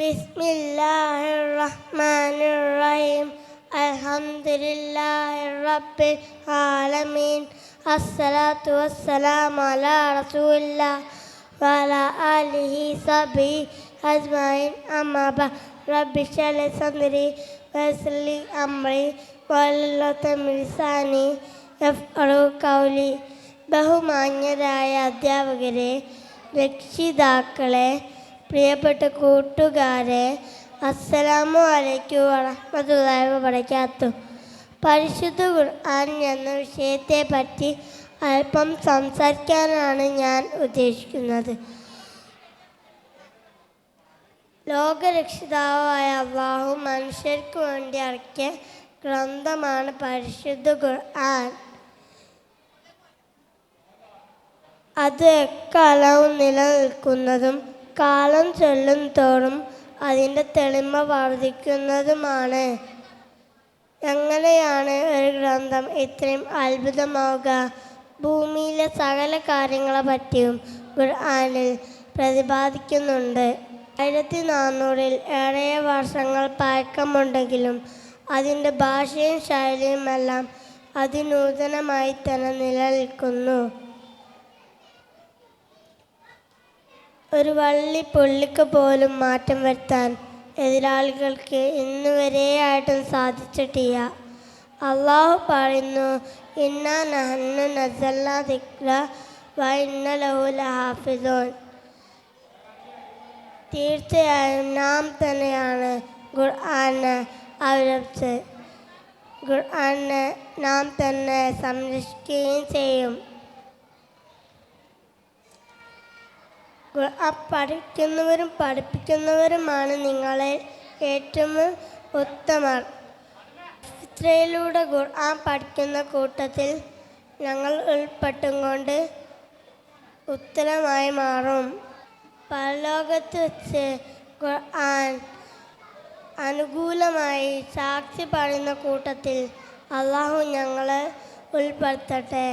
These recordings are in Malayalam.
ബിസ്മില്ലാഹിർറഹ്മാനിർറഹീം. അൽഹംദുലില്ലാഹി റബ്ബിൽ ആലമീൻ. അസ്സലാത്തു വസ്സലാമു അലാ റസൂലില്ലാഹി വഅലാ ആലിഹി സബി അജ്മഈൻ. അമ്മാ ബഅദ്. റബ്ബി ഇശ്റഹ് ലി സദ്രി വയസ്സിർ ലി അംരി വഹ്ലുൽ ഉഖ്ദതം മിൻ ലിസാനി യഫ്ഖഹൂ ഖൗലി. ബഹുമാന്യരായ അധ്യാപകരെ, രക്ഷിതാക്കളെ, പ്രിയപ്പെട്ട കൂട്ടുകാരെ, അസ്സലാമു അലൈക്കും വറഹ്മത്തുള്ളാഹി വബറകാതുഹു. പരിശുദ്ധ ഖുർആൻ എന്ന വിഷയത്തെപ്പറ്റി അല്പം സംസാരിക്കാനാണ് ഞാൻ ഉദ്ദേശിക്കുന്നത്. ലോകരക്ഷിതാവായ അല്ലാഹു മനുഷ്യർക്ക് വേണ്ടി ഇറക്കിയ ഗ്രന്ഥമാണ് പരിശുദ്ധ ഖുർആൻ. അത് എക്കാലവും നിലനിൽക്കുന്നതും കാലം ചെല്ലും തോറും അതിൻ്റെ തെളിമ വർദ്ധിക്കുന്നതുമാണ്. എങ്ങനെയാണ് ഒരു ഗ്രന്ഥം ഇത്രയും അത്ഭുതമാവുക? ഭൂമിയിലെ സകല കാര്യങ്ങളെ പറ്റിയും ഖുർആനിൽ പ്രതിപാദിക്കുന്നുണ്ട്. 1400-ൽ ഏറെ വർഷങ്ങൾ പഴക്കമുണ്ടെങ്കിലും അതിൻ്റെ ഭാഷയും ശൈലിയുമെല്ലാം അതിനൂതനമായി തന്നെ നിലനിൽക്കുന്നു. ഒരു വള്ളി പുള്ളിക്ക് പോലും മാറ്റം വരുത്താൻ എതിരാളികൾക്ക് ഇന്നുവരെയായിട്ടും സാധിച്ചിട്ടില്ല. അള്ളാഹു പറയുന്നു, ഇന്നാ നഹ്നു നസ്സൽനാ ദിക്റ വ ഇന്നാ ലഹു ലഹാഫിളൂൻ. തീർച്ചയായും നാം തന്നെയാണ് ഖുർആനെ അവതരിപ്പിച്ചത്. ഖുർആനെ നാം തന്നെ സംരക്ഷിക്കുകയും ചെയ്യും. ഖുർആൻ പഠിക്കുന്നവരും പഠിപ്പിക്കുന്നവരുമാണ് നിങ്ങളെ ഏറ്റവും ഉത്തമർ. ഫിത്രയിലൂടെ ഖുർആൻ പഠിക്കുന്ന കൂട്ടത്തിൽ ഞങ്ങൾ ഉൾപ്പെട്ടുകൊണ്ട് ഉത്തരമായി മാറും. പരലോകത്ത് വെച്ച് ഖുർആൻ അനുകൂലമായി സാക്ഷി പറയുന്ന കൂട്ടത്തിൽ അള്ളാഹു ഞങ്ങളെ ഉൾപ്പെടുത്തട്ടെ.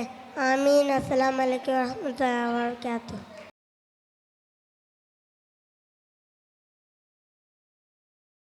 ആമീൻ. അസ്സലാമു അലൈക്കും വറഹ്മത്തുള്ളാഹി വബറകാതുഹു.